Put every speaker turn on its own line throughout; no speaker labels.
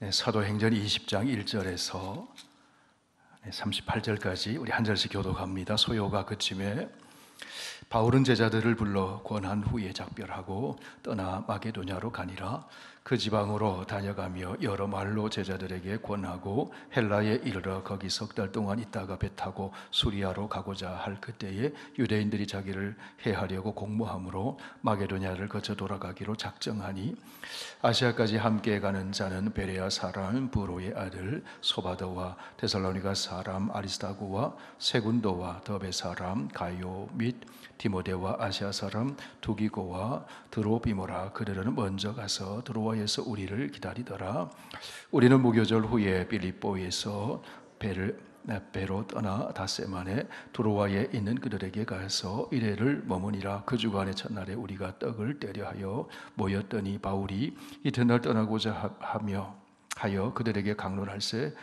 사도행전 20장 1절에서 38절까지 우리 한 절씩 교독합니다. 소요가 그침에 바울은 제자들을 불러 권한 후에 작별하고 떠나 마게도냐로 가니라. 그 지방으로 다녀가며 여러 말로 제자들에게 권하고 헬라에 이르러 거기 석 달 동안 있다가 배 타고 수리아로 가고자 할 그때에 유대인들이 자기를 해하려고 공모함으로 마게도냐를 거쳐 돌아가기로 작정하니, 아시아까지 함께 가는 자는 베레아 사람 부로의 아들 소바더와 데살로니가 사람 아리스다고와 세군도와 더베 사람 가요 및 디모데와 아시아 사람 두기고와 드로비모라, 그들은 먼저 가서 드로아에서 우리를 기다리더라. 우리는 무교절 후에 빌립보에서 배로 떠나 닷새 만에 드로아에 있는 그들에게 가서 이레를 머무니라. 그 주간의 첫날에 우리가 떡을 떼려 하여 모였더니 바울이 이튿날 떠나고자 하여 그들에게 강론할세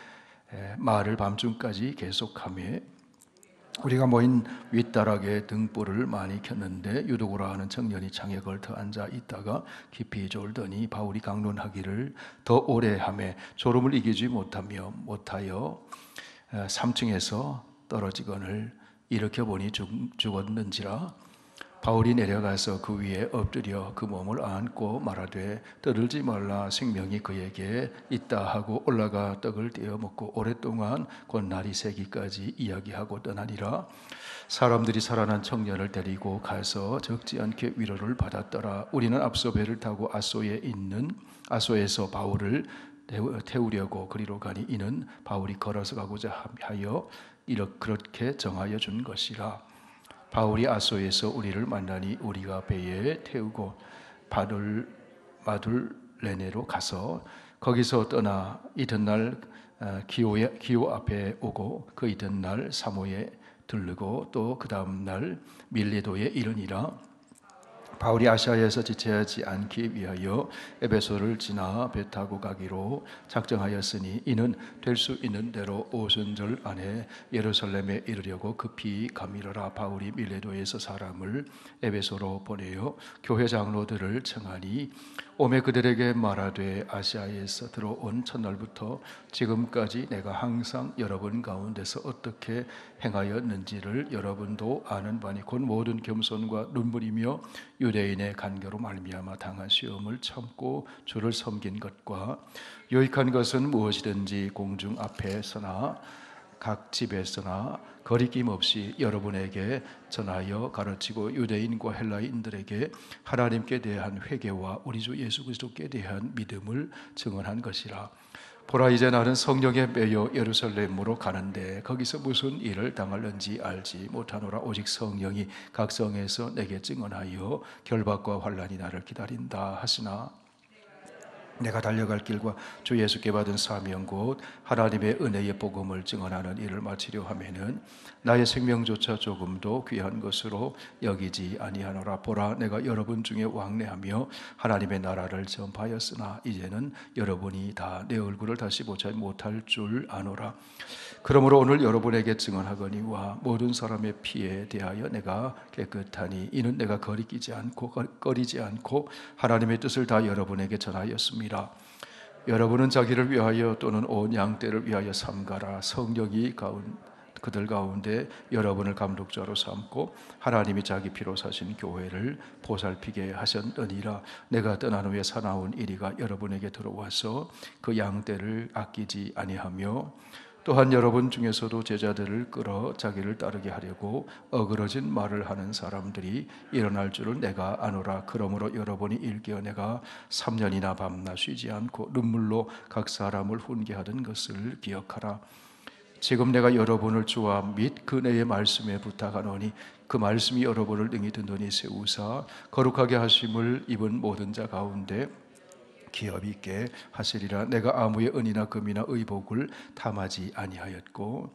말을 밤중까지 계속하며, 우리가 모인 윗다락에 등불을 많이 켰는데 유도고라 하는 청년이 창에 걸터 앉아 있다가 깊이 졸더니 바울이 강론하기를 더 오래 하며 졸음을 이기지 못하여 3층에서 떨어지거늘 일으켜 보니 죽었는지라. 바울이 내려가서 그 위에 엎드려 그 몸을 안고 말하되 떠들지 말라, 생명이 그에게 있다 하고 올라가 떡을 떼어 먹고 오랫동안 곧 날이 새기까지 이야기하고 떠나니라. 사람들이 살아난 청년을 데리고 가서 적지 않게 위로를 받았더라. 우리는 앞서 배를 타고 아소에서 바울을 태우려고 그리로 가니 이는 바울이 걸어서 가고자 하여 그렇게 정하여 준 것이라. 바울이 아소에서 우리를 만나니 우리가 배에 태우고 마둘레네로 가서 거기서 떠나 이튿날 기오 앞에 오고 그 이튿날 사모에 들르고 또 그 다음 날 밀레도에 이르니라. 바울이 아시아에서 지체하지 않기 위하여 에베소를 지나 배 타고 가기로 작정하였으니 이는 될 수 있는 대로 오순절 안에 예루살렘에 이르려고 급히 가미르라. 바울이 밀레도에서 사람을 에베소로 보내어 교회 장로들을 청하니 오매 그들에게 말하되 아시아에서 들어온 첫날부터 지금까지 내가 항상 여러분 가운데서 어떻게 행하였는지를 여러분도 아는 바니 곧 모든 겸손과 눈물이며 유대인의 간교로 말미암아 당한 시험을 참고 주를 섬긴 것과 유익한 것은 무엇이든지 공중 앞에서나 각 집에서나 거리낌 없이 여러분에게 전하여 가르치고 유대인과 헬라인들에게 하나님께 대한 회개와 우리 주 예수 그리스도께 대한 믿음을 증언한 것이라. 보라, 이제 나는 성령에 매여 예루살렘으로 가는데 거기서 무슨 일을 당할는지 알지 못하노라. 오직 성령이 각 성에서 내게 증언하여 결박과 환난이 나를 기다린다 하시나, 내가 달려갈 길과 주 예수께 받은 사명 곧 하나님의 은혜의 복음을 증언하는 일을 마치려 하면은 나의 생명조차 조금도 귀한 것으로 여기지 아니하노라. 보라, 내가 여러분 중에 왕래하며 하나님의 나라를 전파하였으나 이제는 여러분이 다 내 얼굴을 다시 보지 못할 줄 아노라. 그러므로 오늘 여러분에게 증언하거니와 모든 사람의 피에 대하여 내가 깨끗하니 이는 내가 거리지 않고 하나님의 뜻을 다 여러분에게 전하였습니다. 여러분은 자기를 위하여 또는 온 양떼를 위하여 삼가라. 성령이 그들 가운데 여러분을 감독자로 삼고 하나님이 자기 피로 사신 교회를 보살피게 하셨느니라. 내가 떠난 후에 사나운 이리가 여러분에게 들어와서 그 양떼를 아끼지 아니하며 또한 여러분 중에서도 제자들을 끌어 자기를 따르게 하려고 어그러진 말을 하는 사람들이 일어날 줄을 내가 아노라. 그러므로 여러분이 일깨어 내가 3년이나 밤낮 쉬지 않고 눈물로 각 사람을 훈계하던 것을 기억하라. 지금 내가 여러분을 주와 및 그네의 말씀에 부탁하노니 그 말씀이 여러분을 능히 든든히 세우사 거룩하게 하심을 입은 모든 자 가운데 기업 있게 하시리라. 내가 아무의 은이나 금이나 의복을 탐하지 아니하였고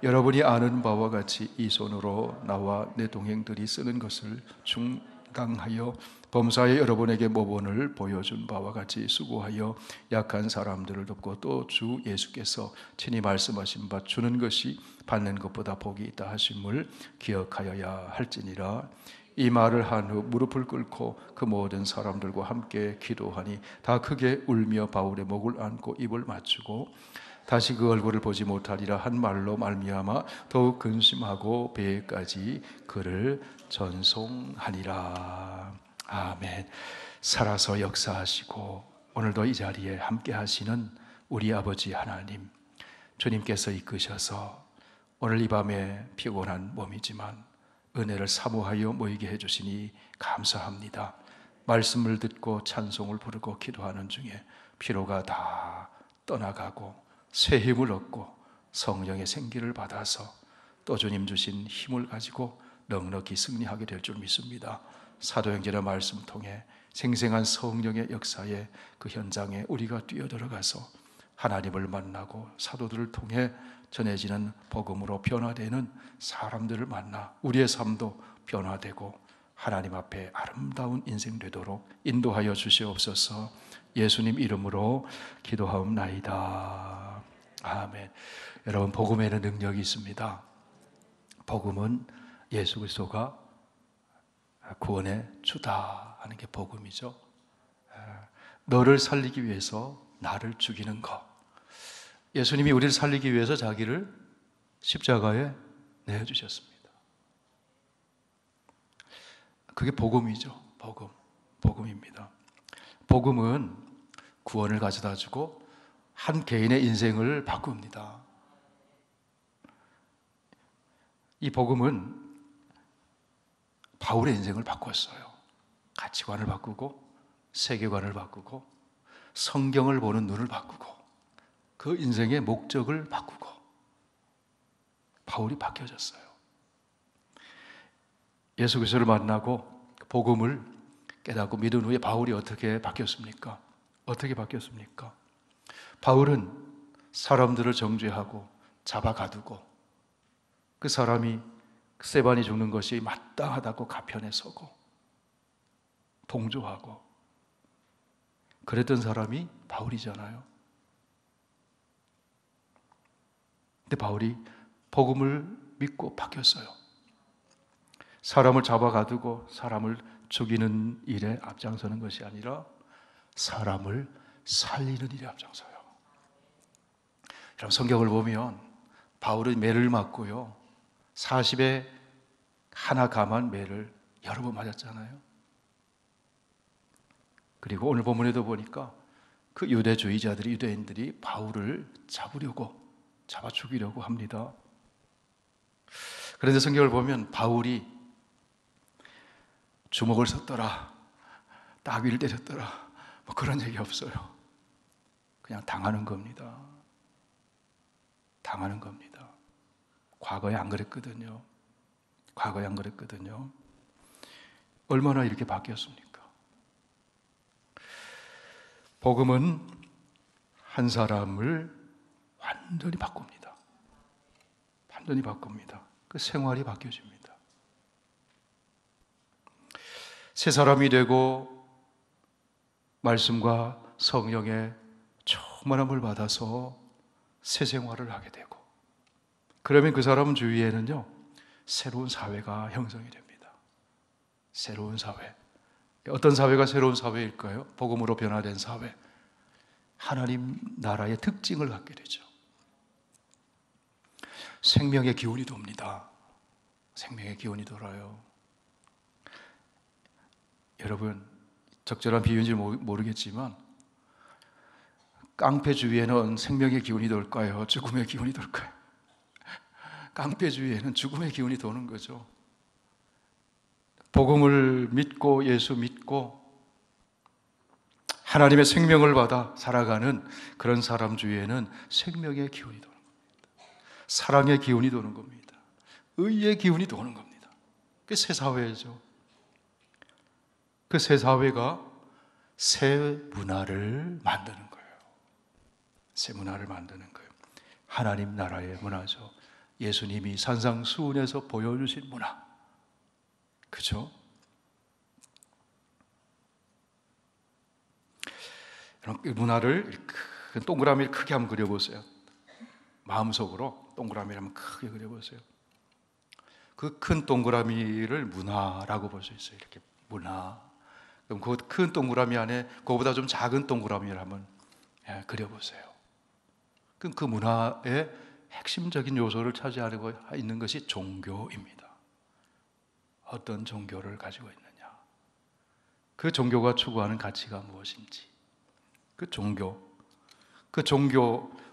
여러분이 아는 바와 같이 이 손으로 나와 내 동행들이 쓰는 것을 중당하여 범사에 여러분에게 모본을 보여준 바와 같이 수고하여 약한 사람들을 돕고 또 주 예수께서 친히 말씀하신 바 주는 것이 받는 것보다 복이 있다 하심을 기억하여야 할지니라. 이 말을 한 후 무릎을 꿇고 그 모든 사람들과 함께 기도하니 다 크게 울며 바울의 목을 안고 입을 맞추고 다시 그 얼굴을 보지 못하리라 한 말로 말미암아 더욱 근심하고 배에까지 그를 전송하니라. 아멘. 살아서 역사하시고 오늘도 이 자리에 함께 하시는 우리 아버지 하나님, 주님께서 이끄셔서 오늘 이 밤에 피곤한 몸이지만 은혜를 사모하여 모이게 해주시니 감사합니다. 말씀을 듣고 찬송을 부르고 기도하는 중에 피로가 다 떠나가고 새 힘을 얻고 성령의 생기를 받아서 또 주님 주신 힘을 가지고 넉넉히 승리하게 될 줄 믿습니다. 사도행전의 말씀 통해 생생한 성령의 역사에 그 현장에 우리가 뛰어들어가서 하나님을 만나고 사도들을 통해 전해지는 복음으로 변화되는 사람들을 만나 우리의 삶도 변화되고 하나님 앞에 아름다운 인생 되도록 인도하여 주시옵소서. 예수님 이름으로 기도하옵나이다. 아멘. 여러분, 복음에는 능력이 있습니다. 복음은 예수 그리스도가 구원의 주다 하는 게 복음이죠. 너를 살리기 위해서 나를 죽이는 것. 예수님이 우리를 살리기 위해서 자기를 십자가에 내어주셨습니다. 그게 복음이죠. 복음입니다. 복음은 구원을 가져다 주고 한 개인의 인생을 바꿉니다. 이 복음은 바울의 인생을 바꿨어요. 가치관을 바꾸고 세계관을 바꾸고 성경을 보는 눈을 바꾸고 그 인생의 목적을 바꾸고 바울이 바뀌어졌어요. 예수 그리스도를 만나고 복음을 깨닫고 믿은 후에 바울이 어떻게 바뀌었습니까? 어떻게 바뀌었습니까? 바울은 사람들을 정죄하고 잡아가두고 그 사람이 스데반이 죽는 것이 마땅하다고 가편에 서고 동조하고 그랬던 사람이 바울이잖아요. 근데 바울이 복음을 믿고 바뀌었어요. 사람을 잡아가두고 사람을 죽이는 일에 앞장서는 것이 아니라 사람을 살리는 일에 앞장서요. 여러분, 성경을 보면 바울은 매를 맞고요, 40에 하나 감한 매를 여러 번 맞았잖아요. 그리고 오늘 본문에도 보니까 그 유대주의자들이, 유대인들이 바울을 잡아 죽이려고 합니다. 그런데 성경을 보면 바울이 주먹을 섰더라, 따귀를 때렸더라, 뭐 그런 얘기 없어요. 그냥 당하는 겁니다. 당하는 겁니다. 과거에 안 그랬거든요. 과거에 안 그랬거든요. 얼마나 이렇게 바뀌었습니까? 복음은 한 사람을 완전히 바꿉니다. 완전히 바꿉니다. 그 생활이 바뀌어집니다. 새 사람이 되고 말씀과 성령의 충만함을 받아서 새 생활을 하게 되고, 그러면 그 사람 주위에는요 새로운 사회가 형성이 됩니다. 새로운 사회. 어떤 사회가 새로운 사회일까요? 복음으로 변화된 사회. 하나님 나라의 특징을 갖게 되죠. 생명의 기운이 돕니다. 생명의 기운이 돌아요. 여러분, 적절한 비유인지 모르겠지만 깡패 주위에는 생명의 기운이 돌까요? 죽음의 기운이 돌까요? 깡패 주위에는 죽음의 기운이 도는 거죠. 복음을 믿고 예수 믿고 하나님의 생명을 받아 살아가는 그런 사람 주위에는 생명의 기운이 도는 겁니다. 사랑의 기운이 도는 겁니다. 의의 기운이 도는 겁니다. 그게 새 사회죠. 그 새 사회가 새 문화를 만드는 거예요. 새 문화를 만드는 거예요. 하나님 나라의 문화죠. 예수님이 산상수훈에서 보여주신 문화. 그죠? 이 문화를 동그라미를 크게 한번 그려보세요. 마음속으로 동그라미를 한번 크게 그려보세요. 그 큰 동그라미를 문화라고 볼 수 있어요. 이렇게 문화. 그럼 그 큰 동그라미 안에 그거보다 좀 작은 동그라미를 한번 그려보세요. 그럼 그 문화의 핵심적인 요소를 차지하고 있는 것이 종교입니다. 어떤 종교를 가지고 있느냐, 그 종교가 추구하는 가치가 무엇인지, 그 종교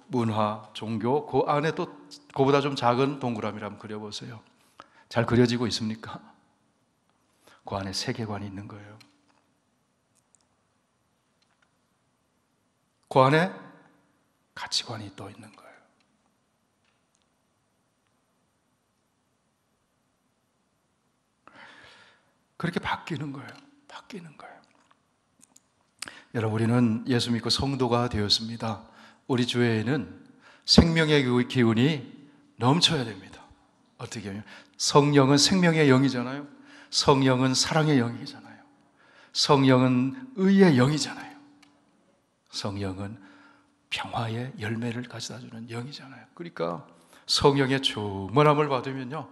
문화, 종교 그 안에 또 그보다 좀 작은 동그라미를 한번 그려보세요. 잘 그려지고 있습니까? 그 안에 세계관이 있는 거예요. 그 안에 가치관이 또 있는 거예요. 그렇게 바뀌는 거예요. 바뀌는 거예요. 여러분, 우리는 예수 믿고 성도가 되었습니다. 우리 주위에는 생명의 기운이 넘쳐야 됩니다. 어떻게 하면 성령은 생명의 영이잖아요. 성령은 사랑의 영이잖아요. 성령은 의의 영이잖아요. 성령은 평화의 열매를 가져다주는 영이잖아요. 그러니까 성령의 충만함을 받으면요,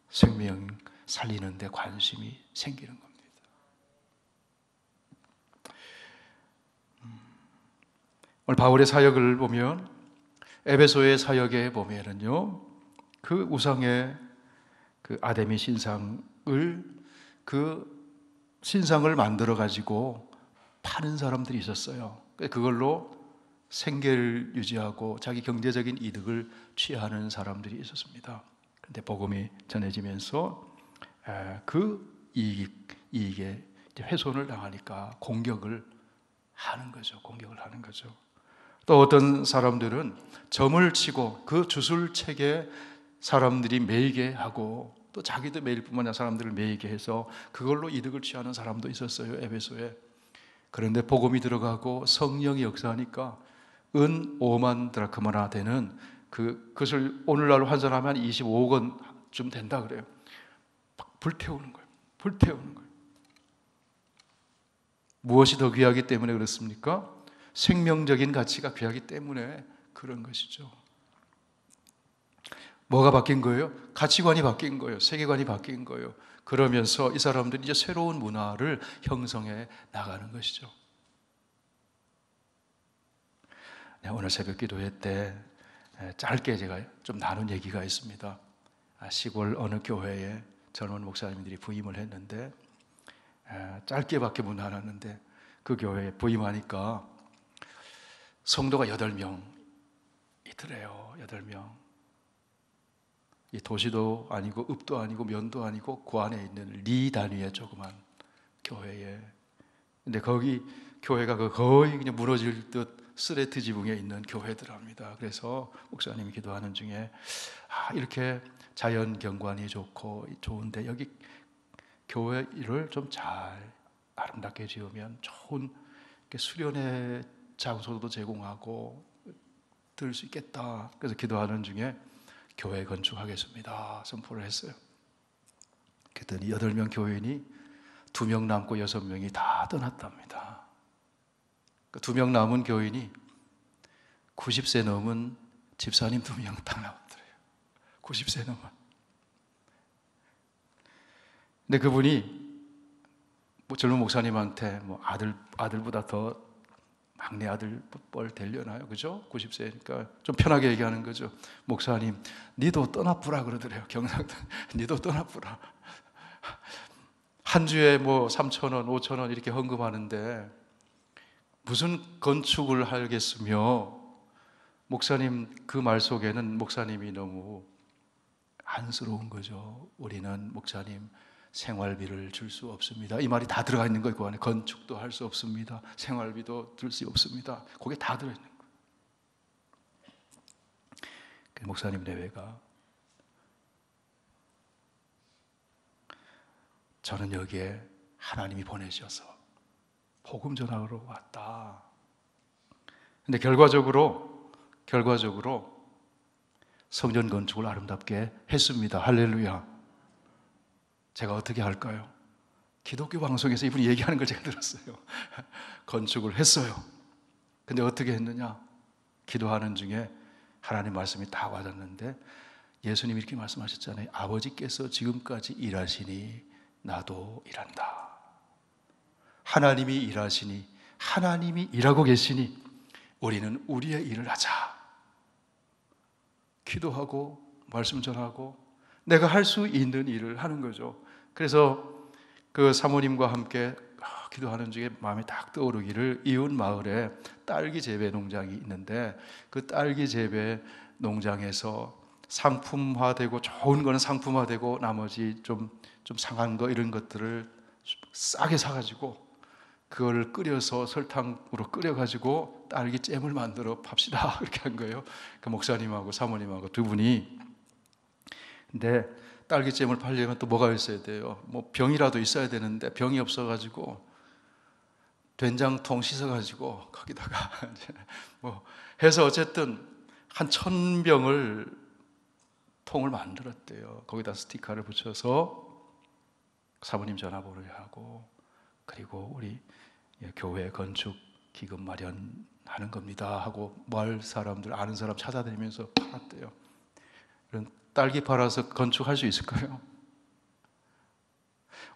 생명 살리는 데 관심이 생기는 겁니다. 오늘 바울의 사역을 보면, 에베소의 사역에 보면은요, 그 우상의 그 아데미 신상을, 그 신상을 만들어 가지고 파는 사람들이 있었어요. 그걸로 생계를 유지하고 자기 경제적인 이득을 취하는 사람들이 있었습니다. 그런데 복음이 전해지면서 그 이익에 훼손을 당하니까 공격을 하는 거죠. 공격을 하는 거죠. 또 어떤 사람들은 점을 치고 그 주술책에 사람들이 매이게 하고, 또 자기도 매일 뿐만 아니라 사람들을 매이게 해서 그걸로 이득을 취하는 사람도 있었어요, 에베소에. 그런데 복음이 들어가고 성령이 역사하니까 은 5만 드라크마나 되는 그것을 오늘날로 환산하면 25억 원쯤 된다 그래요. 불태우는 거예요. 불태우는 거예요. 무엇이 더 귀하기 때문에 그렇습니까? 생명적인 가치가 귀하기 때문에 그런 것이죠. 뭐가 바뀐 거예요? 가치관이 바뀐 거예요. 세계관이 바뀐 거예요. 그러면서 이 사람들이 이제 새로운 문화를 형성해 나가는 것이죠. 오늘 새벽 기도회 때 짧게 제가 좀 나눈 얘기가 있습니다. 시골 어느 교회에 젊은 목사님들이 부임을 했는데, 짧게밖에 못 나눴는데 그 교회에 부임하니까 성도가 8명 있더래요. 8명. 이 도시도 아니고 읍도 아니고 면도 아니고 그 안에 있는 리 단위의 조그만 교회에. 근데 거기 교회가 거의 그냥 무너질 듯 쓰레트 지붕에 있는 교회들합니다. 그래서 목사님이 기도하는 중에 이렇게 자연 경관이 좋고 좋은데 여기 교회를 좀 잘 아름답게 지으면 좋은 수련의 장소도 제공하고 들 수 있겠다. 그래서 기도하는 중에 교회 건축하겠습니다 선포를 했어요. 그랬더니 8명 교인이 2명 남고 6명이 다 떠났답니다. 2명 남은 교인이 90세 넘은 집사님 2명 딱 남았더래요. 90세 넘은. 근데 그분이 젊은 목사님한테 아들보다 더 막내 아들 뻘 되려나요? 그죠? 90세니까 좀 편하게 얘기하는 거죠. 목사님, 니도 떠나쁘라 그러더래요. 경상도. 니도 떠나쁘라. 한 주에 3,000원, 5,000원 이렇게 헌금하는데 무슨 건축을 하겠으며, 목사님 그 말 속에는 목사님이 너무 안쓰러운 거죠. 우리는 목사님 생활비를 줄 수 없습니다. 이 말이 다 들어가 있는 거예요. 그 안에 건축도 할 수 없습니다. 생활비도 줄 수 없습니다. 그게 다 들어있는 거예요. 그 목사님 내외가, 저는 여기에 하나님이 보내셔서 복음 전하러 왔다. 근데 결과적으로 성전 건축을 아름답게 했습니다. 할렐루야. 제가 어떻게 할까요? 기독교 방송에서 이분이 얘기하는 걸 제가 들었어요. 건축을 했어요. 근데 어떻게 했느냐? 기도하는 중에 하나님 말씀이 다 와닿는데 예수님이 이렇게 말씀하셨잖아요. 아버지께서 지금까지 일하시니 나도 일한다. 하나님이 일하시니, 하나님이 일하고 계시니 우리는 우리의 일을 하자. 기도하고 말씀 전하고 내가 할 수 있는 일을 하는 거죠. 그래서 그 사모님과 함께 기도하는 중에 마음에 딱 떠오르기를, 이웃 마을에 딸기 재배 농장이 있는데 그 딸기 재배 농장에서 상품화되고 좋은 거는 상품화되고 나머지 좀 상한 거 이런 것들을 싸게 사가지고 그걸 끓여서 설탕으로 끓여가지고 딸기 잼을 만들어 팝시다 그렇게 한 거예요. 그 목사님하고 사모님하고 두 분이. 근데 딸기 잼을 팔려면 또 뭐가 있어야 돼요? 뭐 병이라도 있어야 되는데 병이 없어가지고 된장통 씻어가지고 거기다가 뭐 해서 어쨌든 한 1000병을 통을 만들었대요. 거기다 스티커를 붙여서 사모님 전화번호를 하고, 그리고 우리 교회 건축 기금 마련하는 겁니다 하고 마을 사람들 아는 사람 찾아다니면서 팔았대요. 이런 딸기 팔아서 건축할 수 있을까요?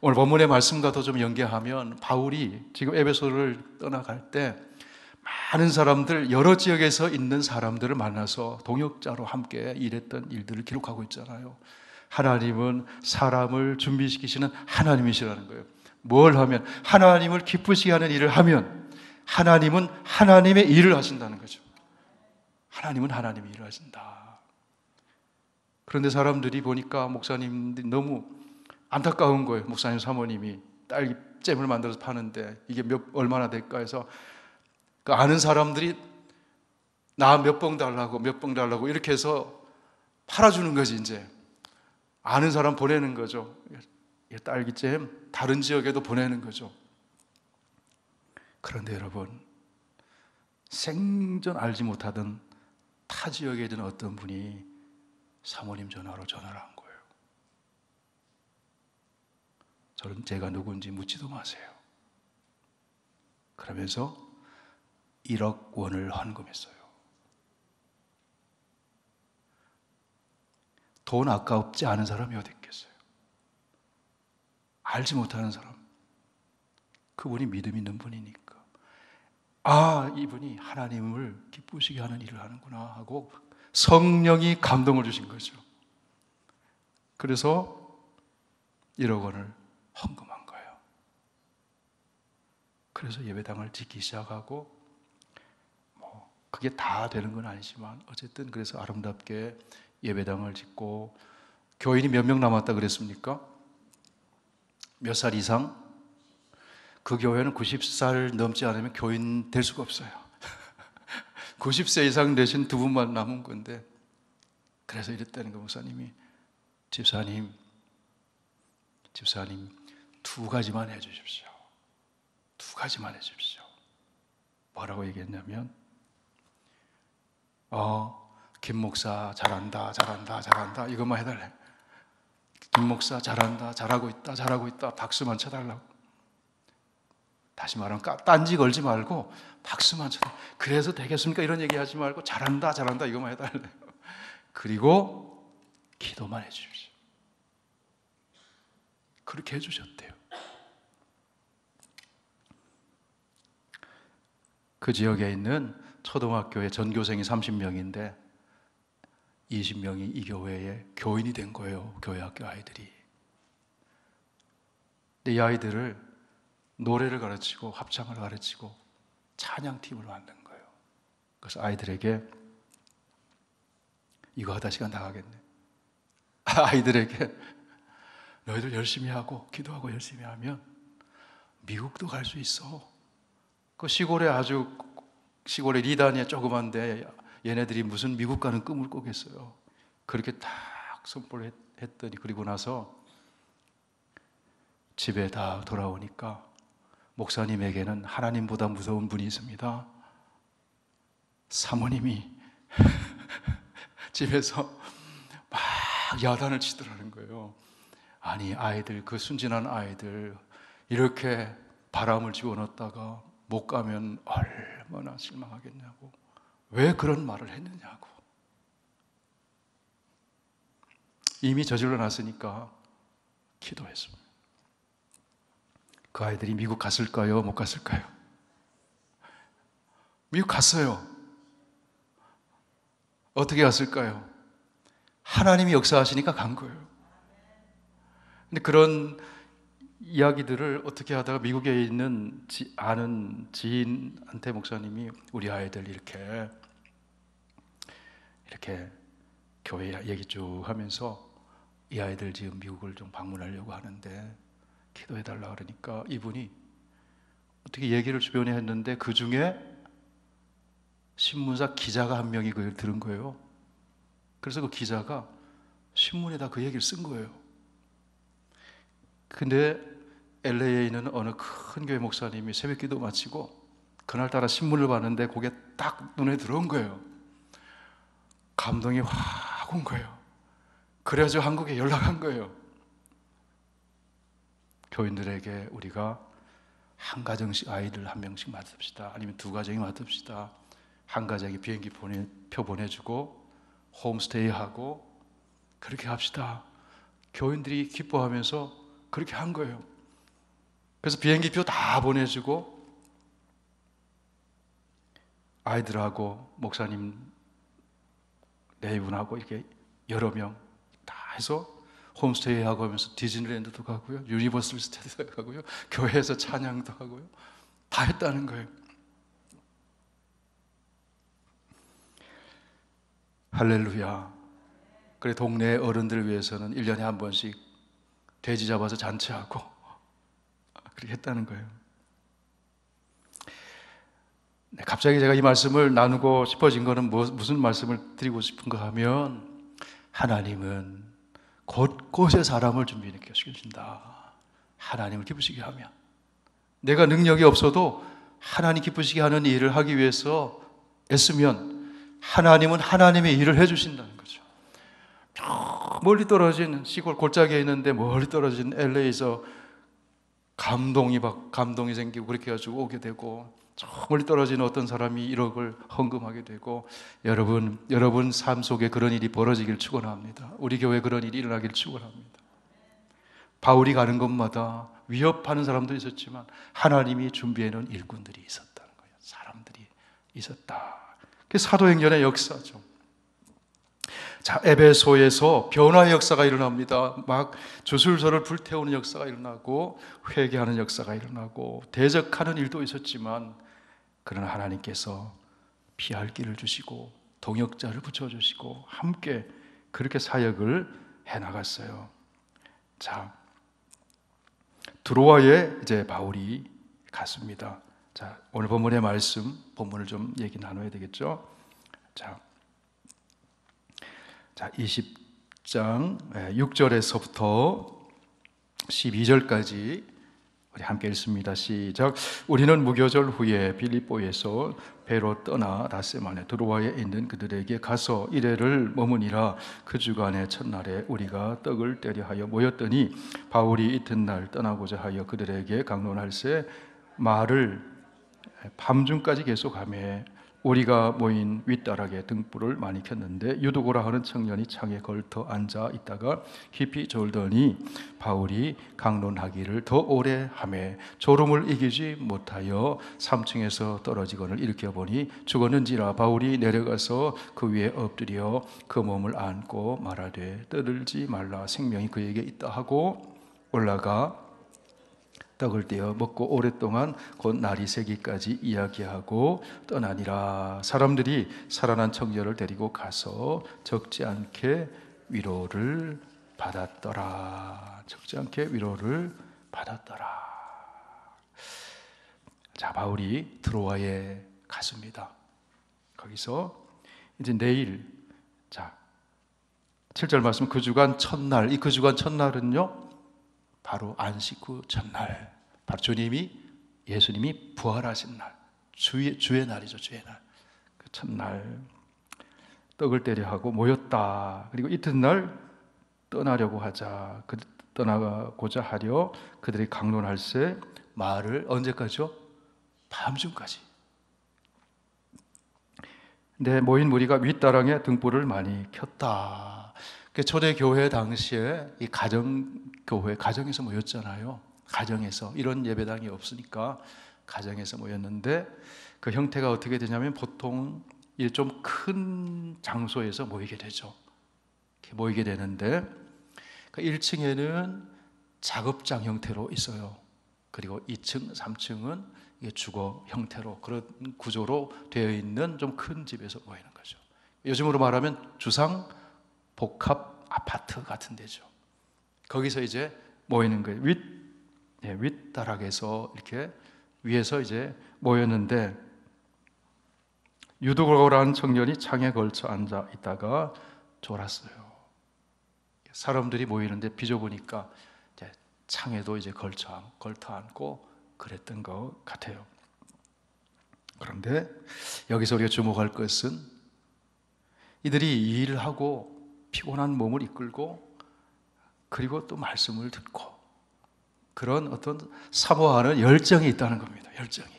오늘 본문의 말씀과도 좀 연계하면 바울이 지금 에베소를 떠나갈 때 많은 사람들, 여러 지역에서 있는 사람들을 만나서 동역자로 함께 일했던 일들을 기록하고 있잖아요. 하나님은 사람을 준비시키시는 하나님이시라는 거예요. 뭘 하면, 하나님을 기쁘시게 하는 일을 하면 하나님은 하나님의 일을 하신다는 거죠. 하나님은 하나님의 일을 하신다. 그런데 사람들이 보니까 목사님들이 너무 안타까운 거예요. 목사님 사모님이 딸기잼을 만들어서 파는데 이게 얼마나 될까 해서 그 아는 사람들이 나 몇 봉 달라고 이렇게 해서 팔아주는 거지. 이제 아는 사람 보내는 거죠. 딸기잼 다른 지역에도 보내는 거죠. 그런데 여러분, 생전 알지 못하던 타 지역에 있는 어떤 분이 사모님 전화로 전화를 한 거예요. 저는 제가 누군지 묻지도 마세요. 그러면서 1억 원을 헌금했어요. 돈 아깝지 않은 사람이 어디 있겠어요? 알지 못하는 사람. 그분이 믿음 있는 분이니까. 아, 이분이 하나님을 기쁘시게 하는 일을 하는구나 하고 성령이 감동을 주신 거죠. 그래서 1억 원을 헌금한 거예요. 그래서 예배당을 짓기 시작하고, 그게 다 되는 건 아니지만 어쨌든 그래서 아름답게 예배당을 짓고, 교인이 몇 명 남았다 그랬습니까? 몇 살 이상? 그 교회는 90살 넘지 않으면 교인 될 수가 없어요. 90세 이상 되신 두 분만 남은 건데, 그래서 이랬다는 거, 목사님이. 집사님, 두 가지만 해주십시오. 두 가지만 해주십시오. 뭐라고 얘기했냐면, 김 목사 잘한다 이것만 해달래. 김 목사 잘한다, 잘하고 있다 박수만 쳐달라고. 다시 말하면 딴지 걸지 말고 박수만 쳐달라고. 그래서 되겠습니까? 이런 얘기 하지 말고 잘한다 이것만 해달래요. 그리고 기도만 해주십시오. 그렇게 해주셨대요. 그 지역에 있는 초등학교에 전교생이 30명인데 20명이 이 교회에 교인이 된 거예요. 교회 학교 아이들이. 근데 이 아이들을 노래를 가르치고 합창을 가르치고 찬양팀을 만든 거예요. 그래서 아이들에게 이거 하다 시간 나가겠네. 아이들에게 너희들 열심히 하고 기도하고 열심히 하면 미국도 갈 수 있어. 그 시골에 리단이 조그만데 얘네들이 무슨 미국 가는 꿈을 꾸겠어요. 그렇게 딱 선포를 했더니, 그리고 나서 집에 다 돌아오니까 목사님에게는 하나님보다 무서운 분이 있습니다. 사모님이 집에서 막 야단을 치더라는 거예요. 아니, 아이들, 그 순진한 아이들 이렇게 바람을 집어넣었다가 못 가면 얼마나 실망하겠냐고. 왜 그런 말을 했느냐고. 이미 저질러 놨으니까 기도했습니다. 그 아이들이 미국 갔을까요? 못 갔을까요? 미국 갔어요. 어떻게 갔을까요? 하나님이 역사하시니까 간 거예요. 근데 그런 이야기들을 어떻게 하다가 미국에 있는 아는 지인한테 목사님이 우리 아이들 이렇게 교회 얘기 쭉 하면서 이 아이들 지금 미국을 좀 방문하려고 하는데 기도해달라 그러니까 이분이 어떻게 얘기를 주변에 했는데 그 중에 신문사 기자가 한 명이 그걸 들은 거예요. 그래서 그 기자가 신문에다 그 얘기를 쓴 거예요. 근데 LA에 있는 어느 큰 교회 목사님이 새벽 기도 마치고 그날따라 신문을 봤는데 그게 딱 눈에 들어온 거예요. 감동이 확 온 거예요. 그래가지고 한국에 연락한 거예요. 교인들에게 우리가 한 가정씩 아이들 한 명씩 맡읍시다. 아니면 두 가정이 맡읍시다. 한 가정이 비행기 표 보내주고 홈스테이하고 그렇게 합시다. 교인들이 기뻐하면서 그렇게 한 거예요. 그래서 비행기 표 다 보내주고 아이들하고 목사님 네 분하고 이렇게 여러 명 다 해서 홈스테이 하고 하면서 디즈니랜드도 가고요, 유니버설 스튜디오도 가고요, 교회에서 찬양도 하고요, 다 했다는 거예요. 할렐루야. 그래 동네 어른들 위해서는 1년에 한 번씩 돼지 잡아서 잔치하고 그렇게 했다는 거예요. 네, 갑자기 제가 이 말씀을 나누고 싶어진 거는 무슨 말씀을 드리고 싶은가 하면 하나님은 곳곳에 사람을 준비해 주신다. 하나님을 기쁘시게 하면 내가 능력이 없어도 하나님 기쁘시게 하는 일을 하기 위해서 애쓰면 하나님은 하나님의 일을 해주신다는 거죠. 멀리 떨어진 시골 골짜기에 있는데 멀리 떨어진 LA에서 감동이 생기고 그렇게 해가지고 오게 되고 저 멀리 떨어진 어떤 사람이 1억을 헌금하게 되고 여러분 삶 속에 그런 일이 벌어지길 축원합니다. 우리 교회에 그런 일이 일어나길 축원합니다. 바울이 가는 곳마다 위협하는 사람도 있었지만 하나님이 준비해 놓은 일꾼들이 있었다는 거예요. 사람들이 있었다. 그게 사도행전의 역사죠. 자, 에베소에서 변화의 역사가 일어납니다. 막 주술서를 불태우는 역사가 일어나고 회개하는 역사가 일어나고 대적하는 일도 있었지만 그러나 하나님께서 피할 길을 주시고 동역자를 붙여주시고 함께 그렇게 사역을 해나갔어요. 자, 드로아에 이제 바울이 갔습니다. 자, 오늘 본문의 말씀, 본문을 좀 얘기 나눠야 되겠죠. 자, 20장 6절에서부터 12절까지 우리 함께 읽습니다. 시작. 우리는 무교절 후에 빌립보에서 배로 떠나 닷새만에 드로아에 있는 그들에게 가서 이래를 머무니라. 그 주간의 첫날에 우리가 떡을 떼려 하여 모였더니 바울이 이튿날 떠나고자 하여 그들에게 강론할새 말을 밤중까지 계속하며 우리가 모인 윗다락에 등불을 많이 켰는데 유두고라 하는 청년이 창에 걸터 앉아 있다가 깊이 졸더니 바울이 강론하기를 더 오래 하매 졸음을 이기지 못하여 3층에서 떨어지거늘 일으켜 보니 죽었는지라. 바울이 내려가서 그 위에 엎드려 그 몸을 안고 말하되 떠들지 말라, 생명이 그에게 있다 하고 올라가 떡을 떼어 먹고 오랫동안 곧 날이 새기까지 이야기하고 떠나니라. 사람들이 살아난 청년을 데리고 가서 적지 않게 위로를 받았더라. 적지 않게 위로를 받았더라. 자, 바울이 드로아에 갔습니다. 거기서 이제 내일, 자 7절 말씀, 그 주간 첫날, 이 그 주간 첫날은요 바로 안식 후 첫날, 바로 예수님이 부활하신 날, 주의 날이죠. 주의 날. 그 첫날 떡을 떼려 하고 모였다. 그리고 이튿날 떠나려고 하자. 떠나고자 하려 그들이 강론할새 말을 언제까지요? 밤중까지. 근데 모인 무리가 윗다랑에 등불을 많이 켰다. 초대 교회 당시에 이 가정교회, 가정에서 모였잖아요. 가정에서. 이런 예배당이 없으니까 가정에서 모였는데 그 형태가 어떻게 되냐면 보통 좀 큰 장소에서 모이게 되죠. 이렇게 모이게 되는데 1층에는 작업장 형태로 있어요. 그리고 2층, 3층은 주거 형태로 그런 구조로 되어 있는 좀 큰 집에서 모이는 거죠. 요즘으로 말하면 주상 복합 아파트 같은 데죠. 거기서 이제 모이는 거예요. 윗다락에서 이렇게 위에서 이제 모였는데 유두고라는 청년이 창에 걸쳐 앉아 있다가 졸았어요. 사람들이 모이는데 비좁으니까 이제 창에도 이제 걸터 앉고 그랬던 것 같아요. 그런데 여기서 우리가 주목할 것은 이들이 일을 하고 피곤한 몸을 이끌고 그리고 또 말씀을 듣고 그런 어떤 사모하는 열정이 있다는 겁니다. 열정이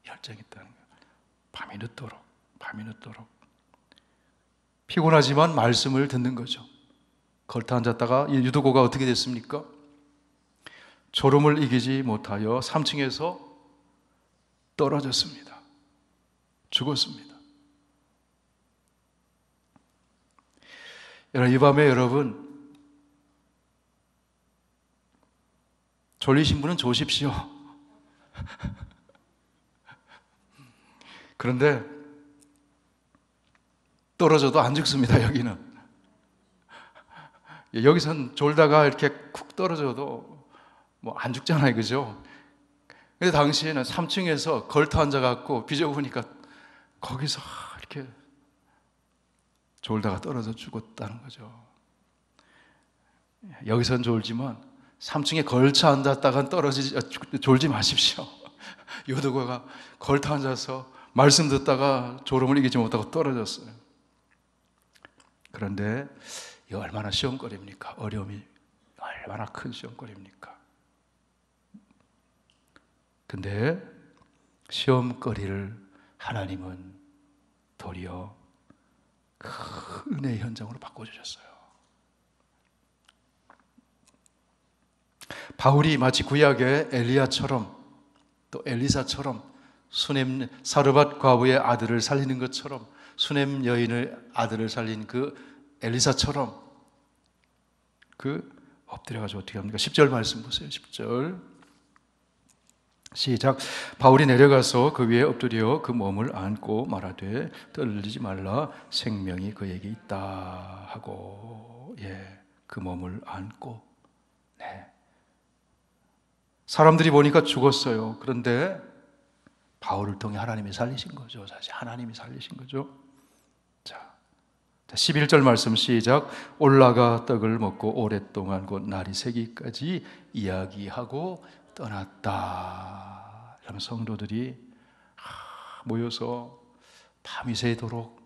있다는 거예요. 밤이 늦도록 피곤하지만 말씀을 듣는 거죠. 걸터 앉았다가 유두고가 어떻게 됐습니까? 졸음을 이기지 못하여 3층에서 떨어졌습니다. 죽었습니다. 이 밤에 여러분 졸리신 분은 조십시오. 그런데 떨어져도 안 죽습니다. 여기는 여기선 졸다가 이렇게 쿡 떨어져도 뭐 안 죽잖아요, 그죠? 근데 당시에는 3층에서 걸터 앉아갖고 비좁으니까 거기서 이렇게 졸다가 떨어져 죽었다는 거죠. 여기선 졸지만 3층에 걸쳐 앉았다가 졸지 마십시오. 유두고가 걸터 앉아서 말씀 듣다가 졸음을 이기지 못하고 떨어졌어요. 그런데 이 얼마나 시험거리입니까? 어려움이 얼마나 큰 시험거리입니까? 근데 시험거리를 하나님은 도리어 큰 은혜의 현장으로 바꿔주셨어요. 바울이 마치 구약의 엘리야처럼 또 엘리사처럼 수넴 사르밧 과부의 아들을 살리는 것처럼 수넴 여인의 아들을 살린 그 엘리사처럼 엎드려가지고 어떻게 합니까? 10절 말씀 보세요. 10절 시작. 바울이 내려가서 그 위에 엎드려 그 몸을 안고 말하되 떨리지 말라 생명이 그에게 있다 하고 그 몸을 안고 사람들이 보니까 죽었어요. 그런데 바울을 통해 하나님이 살리신 거죠. 사실 하나님이 살리신 거죠. 자, 11절 말씀 시작. 올라가 떡을 먹고 오랫동안 곧 날이 새기까지 이야기하고 떠났다. 이런 성도들이 모여서 밤이 새도록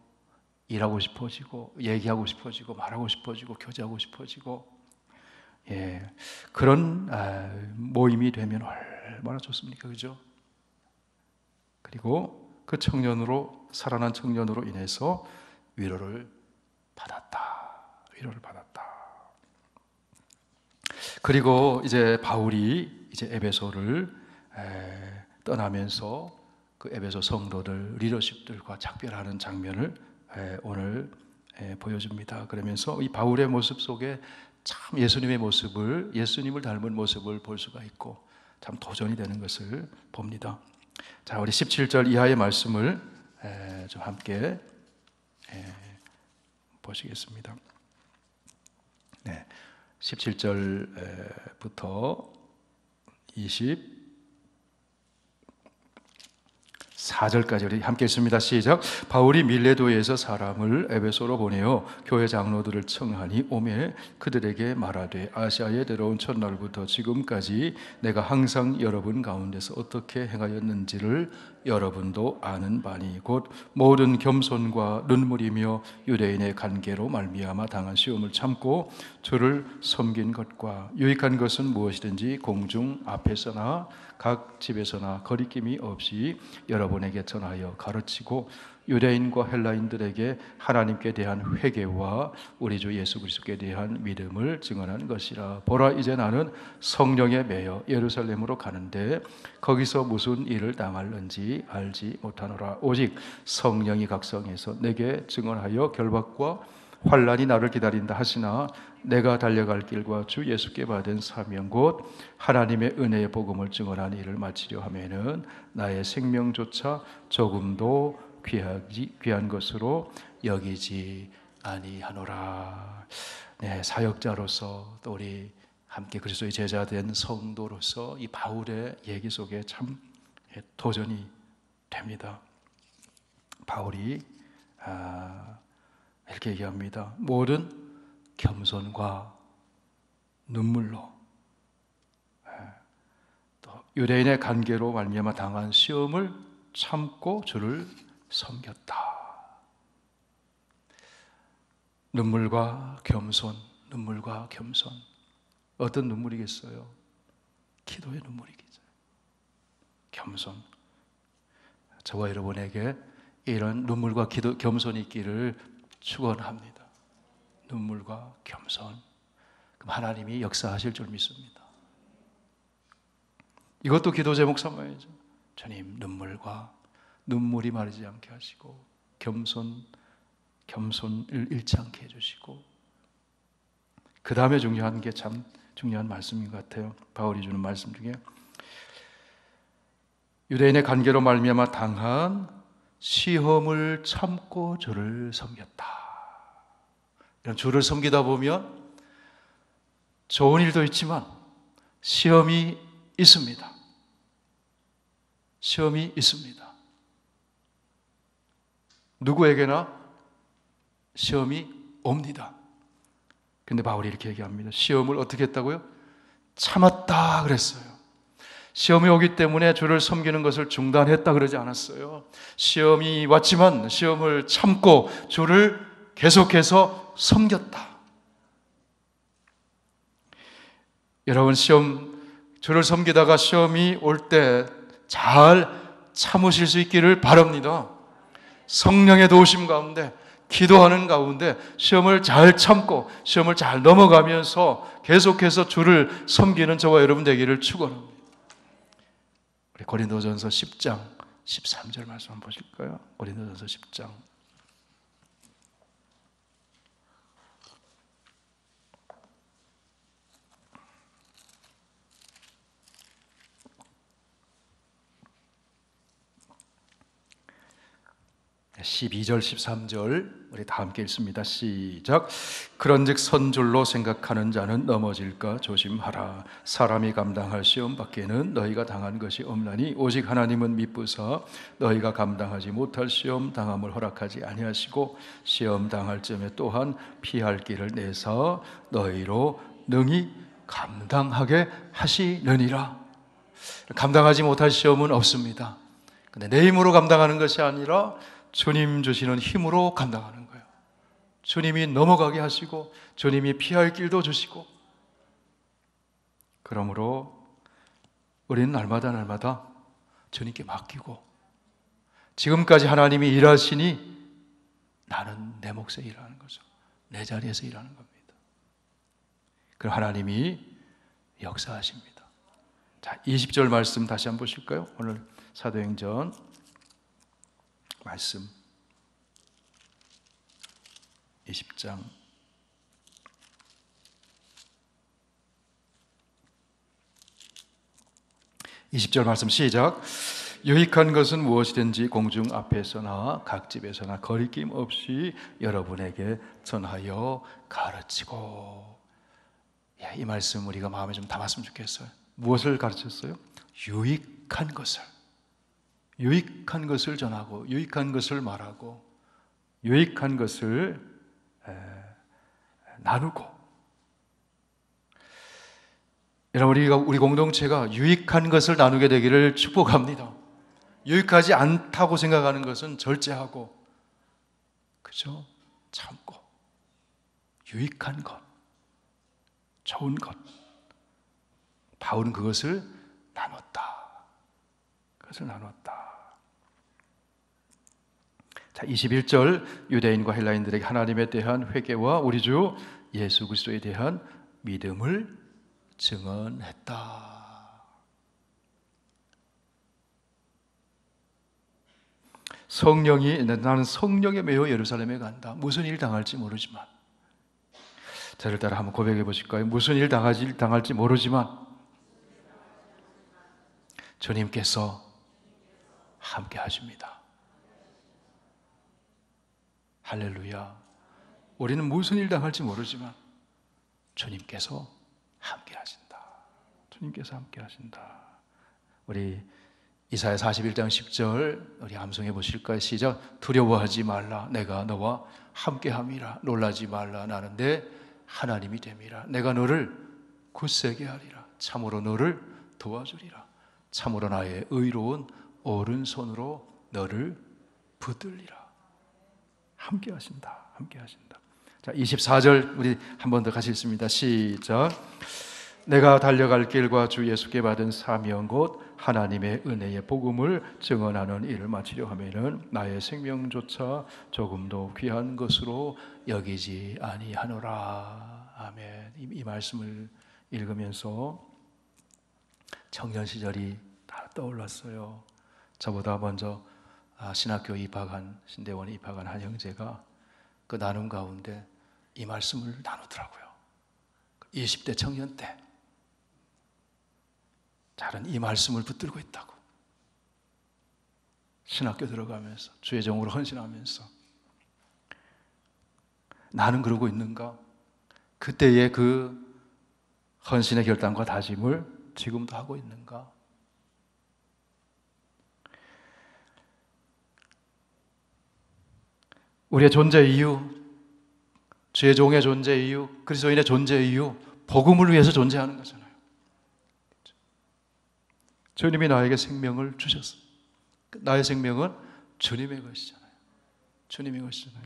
일하고 싶어지고 얘기하고 싶어지고 말하고 싶어지고 교제하고 싶어지고 그런 모임이 되면 얼마나 좋습니까? 그죠? 그리고 그 청년으로 살아난 청년으로 인해서 위로를 받았다. 그리고 이제 바울이 이제 에베소를 떠나면서 그 에베소 성도들 리더십들과 작별하는 장면을 오늘 보여줍니다. 그러면서 이 바울의 모습 속에 참 예수님을 닮은 모습을 볼 수가 있고 참 도전이 되는 것을 봅니다. 자, 우리 17절 이하의 말씀을 좀 함께 보시겠습니다. 17절부터 24절까지 우리 함께 읽습니다. 시작. 바울이 밀레도에서 사람을 에베소로 보내어 교회 장로들을 청하니 오매 그들에게 말하되 아시아에 들어온 첫날부터 지금까지 내가 항상 여러분 가운데서 어떻게 행하였는지를 여러분도 아는 바니 곧 모든 겸손과 눈물이며 유대인의 관계로 말미암아 당한 시험을 참고 주를 섬긴 것과 유익한 것은 무엇이든지 공중 앞에서나 각 집에서나 거리낌이 없이 여러분에게 전하여 가르치고 유대인과 헬라인들에게 하나님께 대한 회개와 우리 주 예수 그리스도께 대한 믿음을 증언한 것이라. 보라, 이제 나는 성령에 매여 예루살렘으로 가는데 거기서 무슨 일을 당할는지 알지 못하노라. 오직 성령이 각성해서 내게 증언하여 결박과 환난이 나를 기다린다 하시나 내가 달려갈 길과 주 예수께 받은 사명 곧 하나님의 은혜의 복음을 증언한 일을 마치려 하면은 나의 생명조차 조금도 귀한 것으로 여기지 아니하노라. 네, 사역자로서 또 우리 함께 그리스도의 제자 된 성도로서 이 바울의 얘기 속에 참 도전이 됩니다. 바울이 이렇게 얘기합니다. 모든 겸손과 눈물로 또 유대인의 관계로 말미암아 당한 시험을 참고 주를 섬겼다. 눈물과 겸손, 눈물과 겸손. 어떤 눈물이겠어요? 기도의 눈물이겠죠. 겸손. 저와 여러분에게 이런 눈물과 기도, 겸손이 있기를 축원합니다. 눈물과 겸손. 그럼 하나님이 역사하실 줄 믿습니다. 이것도 기도 제목 삼아야죠. 주님, 눈물이 마르지 않게 하시고 겸손을 잃지 않게 해주시고, 그 다음에 중요한 게 참 중요한 말씀인 것 같아요. 바울이 주는 말씀 중에 유대인의 관계로 말미암아 당한 시험을 참고 주를 섬겼다. 이런 주를 섬기다 보면 좋은 일도 있지만 시험이 있습니다. 시험이 있습니다. 누구에게나 시험이 옵니다. 근데 바울이 이렇게 얘기합니다. 시험을 어떻게 했다고요? 참았다 그랬어요. 시험이 오기 때문에 주를 섬기는 것을 중단했다 그러지 않았어요. 시험이 왔지만 시험을 참고 주를 계속해서 섬겼다. 여러분, 주를 섬기다가 시험이 올 때 잘 참으실 수 있기를 바랍니다. 성령의 도우심 가운데, 기도하는 가운데 시험을 잘 참고 시험을 잘 넘어가면서 계속해서 주를 섬기는 저와 여러분 되기를 축원합니다. 우리 고린도전서 10장 13절 말씀 한번 보실까요? 고린도전서 10장 12절 13절 우리 다 함께 읽습니다. 시작. 그런즉 선줄로 생각하는 자는 넘어질까 조심하라. 사람이 감당할 시험 밖에는 너희가 당한 것이 없나니 오직 하나님은 미쁘사 너희가 감당하지 못할 시험 당함을 허락하지 아니하시고 시험 당할 쯤에 또한 피할 길을 내사 너희로 능히 감당하게 하시느니라. 감당하지 못할 시험은 없습니다. 근데 내 힘으로 감당하는 것이 아니라 주님 주시는 힘으로 감당하는 거예요. 주님이 넘어가게 하시고 주님이 피할 길도 주시고, 그러므로 우리는 날마다 주님께 맡기고, 지금까지 하나님이 일하시니 나는 내 몫에 일하는 거죠. 내 자리에서 일하는 겁니다. 그럼 하나님이 역사하십니다. 자, 20절 말씀 다시 한번 보실까요? 오늘 사도행전 말씀 20장 20절 말씀 시작. 유익한 것은 무엇이든지 공중 앞에서나 각 집에서나 거리낌 없이 여러분에게 전하여 가르치고. 이 말씀 우리가 마음에 좀 담았으면 좋겠어요. 무엇을 가르쳤어요? 유익한 것을 전하고 유익한 것을 말하고 유익한 것을 나누고. 여러분, 우리 공동체가 유익한 것을 나누게 되기를 축복합니다. 유익하지 않다고 생각하는 것은 절제하고, 그죠? 참고 유익한 것, 좋은 것, 바울은 그것을 나눴다. 그것을 나눴다. 자, 21절 유대인과 헬라인들에게 하나님에 대한 회개와 우리 주 예수 그리스도에 대한 믿음을 증언했다. 나는 성령에 매여 예루살렘에 간다. 무슨 일 당할지 모르지만, 저를 따라 한번 고백해 보실까요? 무슨 일 당할지 모르지만 주님께서 함께 하십니다. 할렐루야. 우리는 무슨 일 당할지 모르지만 주님께서 함께 하신다. 주님께서 함께 하신다. 우리 이사야 41장 10절 우리 암송해 보실까요? 시작. 두려워하지 말라. 내가 너와 함께함이라. 놀라지 말라. 나는 내 하나님이 됨이라. 내가 너를 굳세게 하리라. 참으로 너를 도와주리라. 참으로 나의 의로운 오른손으로 너를 붙들리라. 함께 하신다. 함께 하신다. 자, 24절 우리 한 번 더 같이 읽습니다. 시작. 내가 달려갈 길과 주 예수께 받은 사명 곧 하나님의 은혜의 복음을 증언하는 일을 마치려 하면은 나의 생명조차 조금도 귀한 것으로 여기지 아니하노라. 아멘. 이 말씀을 읽으면서 청년 시절이 다 떠올랐어요. 저보다 먼저 신학교 입학한 신대원에 입학한 한 형제가 그 나눔 가운데 이 말씀을 나누더라고요. 20대 청년 때 잘은 이 말씀을 붙들고 있다고. 신학교 들어가면서 주의 종으로 헌신하면서 나는 그러고 있는가? 그때의 그 헌신의 결단과 다짐을 지금도 하고 있는가? 우리의 존재 이유, 주의 종의 존재 이유, 그리스도인의 존재 이유, 복음을 위해서 존재하는 거잖아요. 주님이 나에게 생명을 주셨어요. 나의 생명은 주님의 것이잖아요. 주님의 것이잖아요.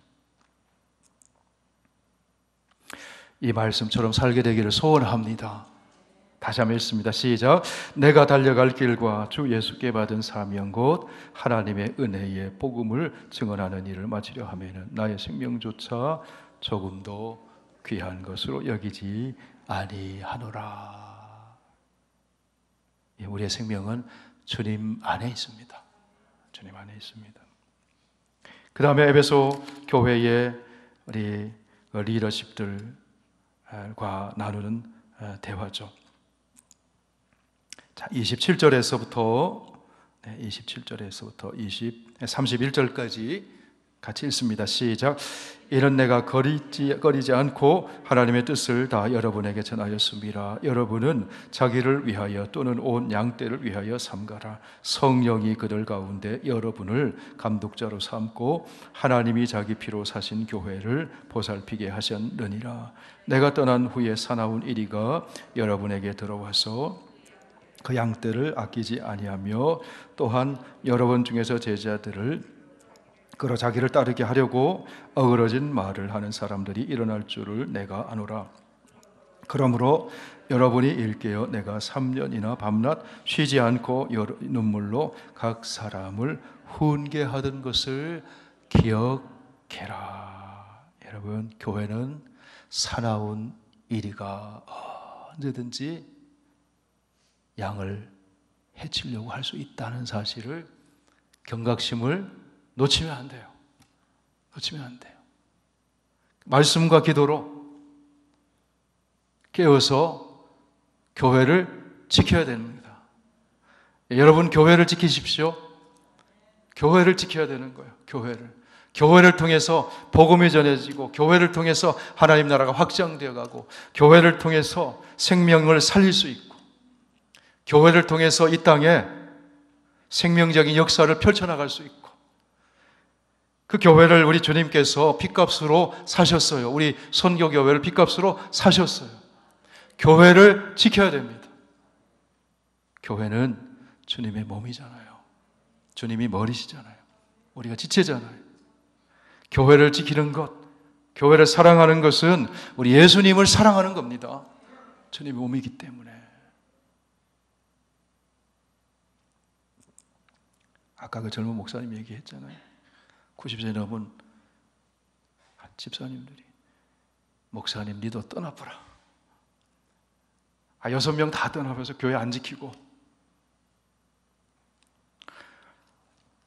이 말씀처럼 살게 되기를 소원합니다. 다시 한번 읽습니다. 시작. 내가 달려갈 길과 주 예수께 받은 사명 곧 하나님의 은혜의 복음을 증언하는 일을 마치려 하면은 나의 생명조차 조금도 귀한 것으로 여기지 아니하노라. 우리의 생명은 주님 안에 있습니다. 주님 안에 있습니다. 그 다음에 에베소 교회의 우리 리더십들과 나누는 대화죠. 자, 27절에서부터 31절까지 같이 읽습니다. 시작. 이는 내가 꺼리지 않고 하나님의 뜻을 다 여러분에게 전하였습니다. 여러분은 자기를 위하여 또는 온 양떼를 위하여 삼가라. 성령이 그들 가운데 여러분을 감독자로 삼고 하나님이 자기 피로 사신 교회를 보살피게 하셨느니라. 내가 떠난 후에 사나운 이리가 여러분에게 들어와서 그 양떼를 아끼지 아니하며 또한 여러분 중에서 제자들을 끌어 자기를 따르게 하려고 어그러진 말을 하는 사람들이 일어날 줄을 내가 아노라. 그러므로 여러분이 일깨어 내가 3년이나 밤낮 쉬지 않고 눈물로 각 사람을 훈계하던 것을 기억해라. 여러분, 교회는 사나운 이리가 언제든지 양을 해치려고 할 수 있다는 사실을, 경각심을 놓치면 안 돼요. 놓치면 안 돼요. 말씀과 기도로 깨어서 교회를 지켜야 됩니다. 여러분, 교회를 지키십시오. 교회를 지켜야 되는 거예요. 교회를 통해서 복음이 전해지고, 교회를 통해서 하나님 나라가 확장되어 가고, 교회를 통해서 생명을 살릴 수 있고, 교회를 통해서 이 땅에 생명적인 역사를 펼쳐나갈 수 있고, 그 교회를 우리 주님께서 핏값으로 사셨어요. 우리 선교교회를 핏값으로 사셨어요. 교회를 지켜야 됩니다. 교회는 주님의 몸이잖아요. 주님이 머리시잖아요. 우리가 지체잖아요. 교회를 지키는 것, 교회를 사랑하는 것은 우리 예수님을 사랑하는 겁니다. 주님의 몸이기 때문에. 아까 그 젊은 목사님 얘기했잖아요. 90세 넘은 집사님들이 목사님 니도 떠나보라. 6명 다 떠나버려서 교회 안 지키고.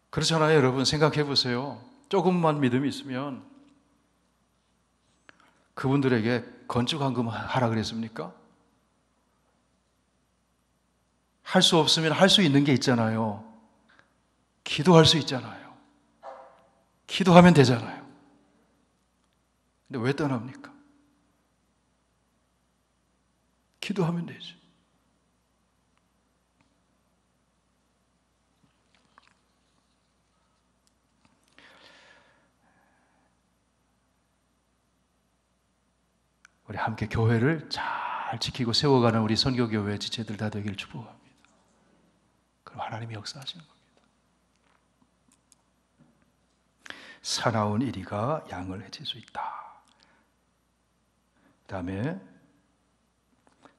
그렇잖아요. 여러분 생각해 보세요. 조금만 믿음이 있으면 그분들에게 건축헌금 하라 그랬습니까? 할 수 없으면 할 수 있는 게 있잖아요. 기도할 수 있잖아요. 기도하면 되잖아요. 근데 왜 떠납니까? 기도하면 되죠. 우리 함께 교회를 잘 지키고 세워가는 우리 선교교회 지체들 다 되길 축복합니다. 그럼 하나님이 역사하시는 겁니다. 사나운 이리가 양을 해칠 수 있다. 그 다음에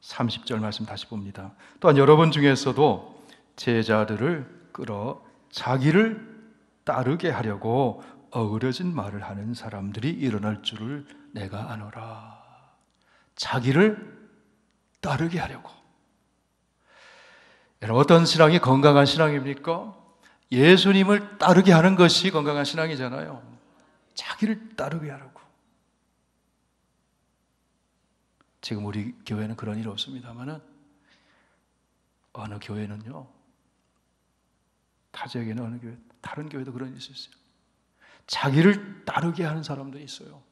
30절 말씀 다시 봅니다. 또한 여러분 중에서도 제자들을 끌어 자기를 따르게 하려고 어그러진 말을 하는 사람들이 일어날 줄을 내가 아노라. 자기를 따르게 하려고. 여러분, 어떤 신앙이 건강한 신앙입니까? 예수님을 따르게 하는 것이 건강한 신앙이잖아요. 자기를 따르게 하려고. 지금 우리 교회는 그런 일 없습니다만은 어느 교회는요, 타 지역에는 어느 교회, 다른 교회도 그런 일이 있어요. 자기를 따르게 하는 사람들이 있어요.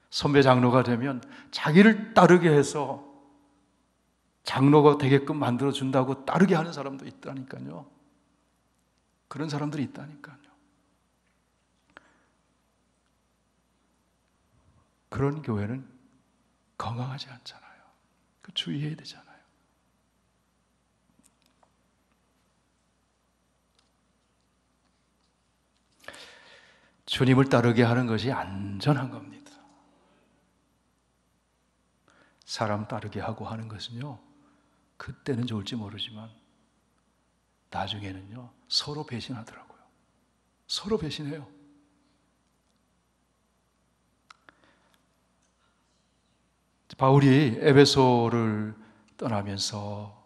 선배 장로가 되면 자기를 따르게 해서 장로가 되게끔 만들어준다고 따르게 하는 사람도 있다니까요. 그런 사람들이 있다니까요. 그런 교회는 건강하지 않잖아요. 그 주의해야 되잖아요. 주님을 따르게 하는 것이 안전한 겁니다. 사람 따르게 하고 하는 것은요, 그때는 좋을지 모르지만 나중에는요 서로 배신하더라고요. 서로 배신해요. 바울이 에베소를 떠나면서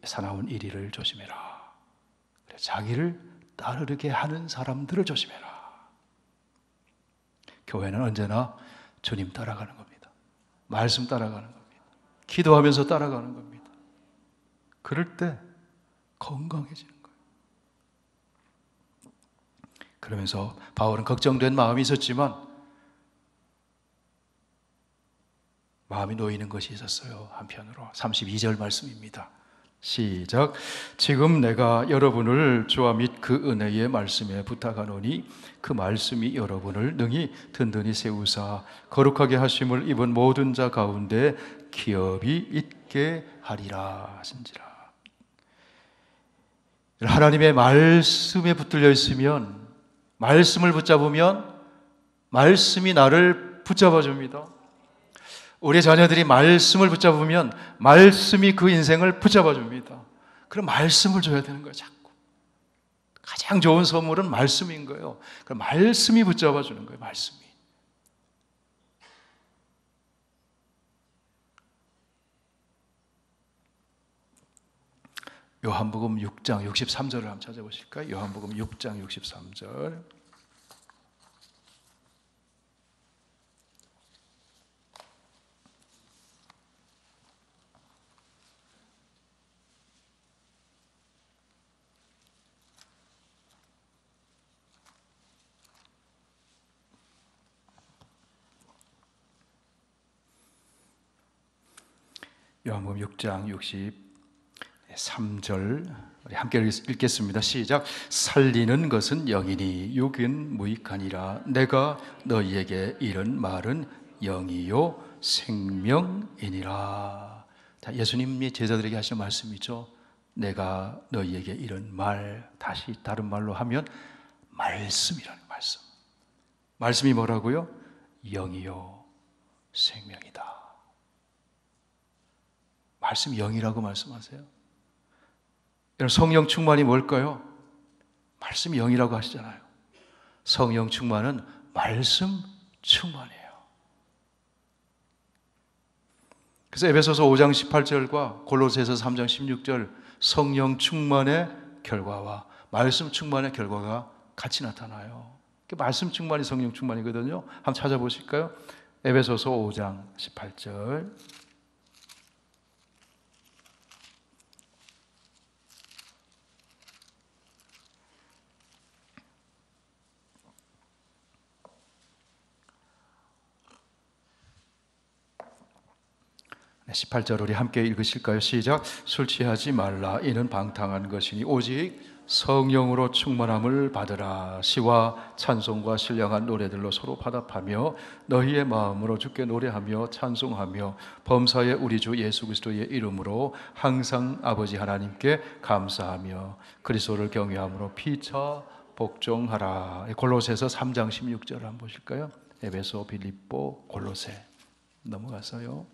사나운 이리를 조심해라. 자기를 따르게 하는 사람들을 조심해라. 교회는 언제나 주님 따라가는 겁니다. 말씀 따라가는 겁니다. 기도하면서 따라가는 겁니다. 그럴 때 건강해지는 거예요. 그러면서 바울은 걱정된 마음이 있었지만 마음이 놓이는 것이 있었어요. 한편으로 32절 말씀입니다. 시작. 지금 내가 여러분을 주와 및 그 은혜의 말씀에 부탁하노니 그 말씀이 여러분을 능히 든든히 세우사 거룩하게 하심을 입은 모든 자 가운데 기업이 있게 하리라 하신지라. 하나님의 말씀에 붙들려 있으면, 말씀을 붙잡으면 말씀이 나를 붙잡아 줍니다. 우리 자녀들이 말씀을 붙잡으면 말씀이 그 인생을 붙잡아 줍니다. 그럼 말씀을 줘야 되는 거예요. 자꾸. 가장 좋은 선물은 말씀인 거예요. 그럼 말씀이 붙잡아 주는 거예요. 말씀이. 요한복음 6장 63절을 한번 찾아보실까요? 요한복음 6장 63절. 요한복음 6장 63절 우리 함께 읽겠습니다. 시작. 살리는 것은 영이니 육은 무익하니라. 내가 너희에게 이런 말은 영이요 생명이니라. 자, 예수님이 제자들에게 하신 말씀이죠. 내가 너희에게 이런 말, 다시 다른 말로 하면 말씀이라는 말씀. 말씀이 뭐라고요? 영이요 생명이다. 말씀이 영이라고 말씀하세요. 여러분, 성령 충만이 뭘까요? 말씀이 영이라고 하시잖아요. 성령 충만은 말씀 충만이에요. 그래서 에베소서 5장 18절과 골로새서 3장 16절 성령 충만의 결과와 말씀 충만의 결과가 같이 나타나요. 말씀 충만이 성령 충만이거든요. 한번 찾아보실까요? 에베소서 5장 18절. 네, 18절 우리 함께 읽으실까요? 시작. 술 취하지 말라. 이는 방탕한 것이니 오직 성령으로 충만함을 받으라. 시와 찬송과 신령한 노래들로 서로 화답하며 너희의 마음으로 주께 노래하며 찬송하며 범사의 우리 주 예수 그리스도의 이름으로 항상 아버지 하나님께 감사하며 그리스도를 경외함으로 피차 복종하라. 골로새서 3장 16절 한번 보실까요? 에베소, 빌립보, 골로새 넘어가서요.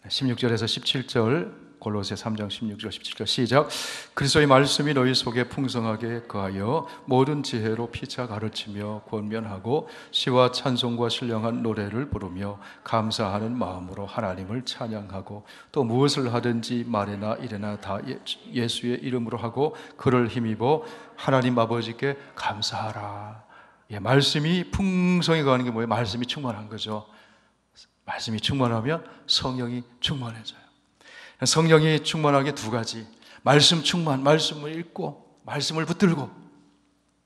16절에서 17절, 골로새 3장 16절 17절 시작. 그리스도의 말씀이 너희 속에 풍성하게 거하여 모든 지혜로 피차 가르치며 권면하고 시와 찬송과 신령한 노래를 부르며 감사하는 마음으로 하나님을 찬양하고 또 무엇을 하든지 말이나 일이나 다 예수의 이름으로 하고 그를 힘입어 하나님 아버지께 감사하라. 예, 말씀이 풍성히 거하는 게 뭐예요? 말씀이 충만한 거죠. 말씀이 충만하면 성령이 충만해져요. 성령이 충만하게 두 가지. 말씀 충만, 말씀을 읽고 말씀을 붙들고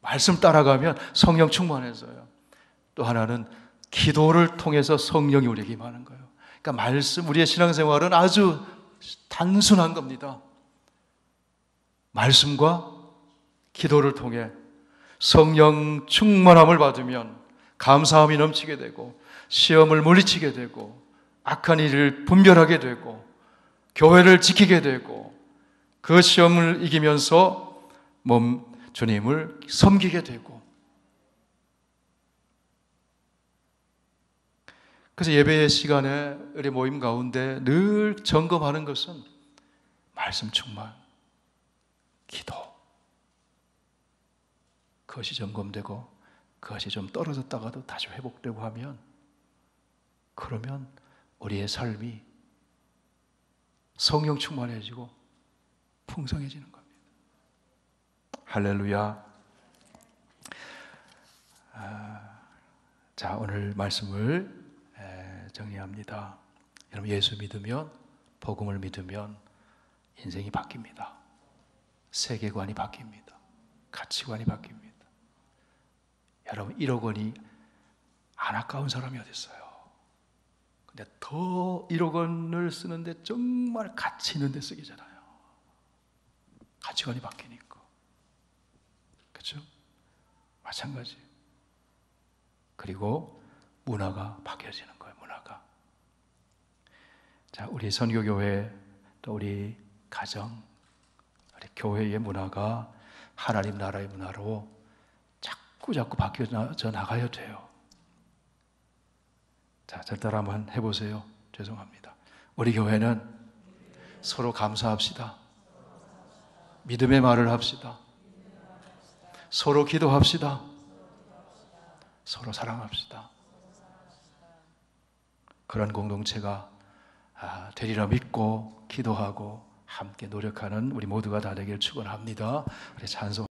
말씀 따라가면 성령 충만해져요. 또 하나는 기도를 통해서 성령이 우리에게 임하는 거예요. 그러니까 말씀, 우리의 신앙생활은 아주 단순한 겁니다. 말씀과 기도를 통해 성령 충만함을 받으면 감사함이 넘치게 되고 시험을 물리치게 되고 악한 일을 분별하게 되고 교회를 지키게 되고 그 시험을 이기면서 주님을 섬기게 되고. 그래서 예배의 시간에 우리 모임 가운데 늘 점검하는 것은 말씀 충만, 기도. 그것이 점검되고 그것이 좀 떨어졌다가도 다시 회복되고 하면 그러면 우리의 삶이 성령 충만해지고 풍성해지는 겁니다. 할렐루야. 자, 오늘 말씀을 정리합니다. 여러분, 예수 믿으면, 복음을 믿으면 인생이 바뀝니다. 세계관이 바뀝니다. 가치관이 바뀝니다. 여러분, 1억 원이 안 아까운 사람이 어디 있어요? 근데 더 1억 원을 쓰는데 정말 가치 있는 데 쓰기잖아요. 가치관이 바뀌니까. 그렇죠? 마찬가지. 그리고 문화가 바뀌어지는 거예요. 문화가. 자, 우리 선교교회 또 우리 가정, 우리 교회의 문화가 하나님 나라의 문화로 자꾸 바뀌어져 나가야 돼요. 자, 저 따라 한번 해보세요. 죄송합니다. 우리 교회는 서로 감사합시다. 믿음의 말을 합시다. 서로 기도합시다. 서로 사랑합시다. 그런 공동체가 되리라 믿고 기도하고 함께 노력하는 우리 모두가 다 되기를 축원합니다. 우리 찬송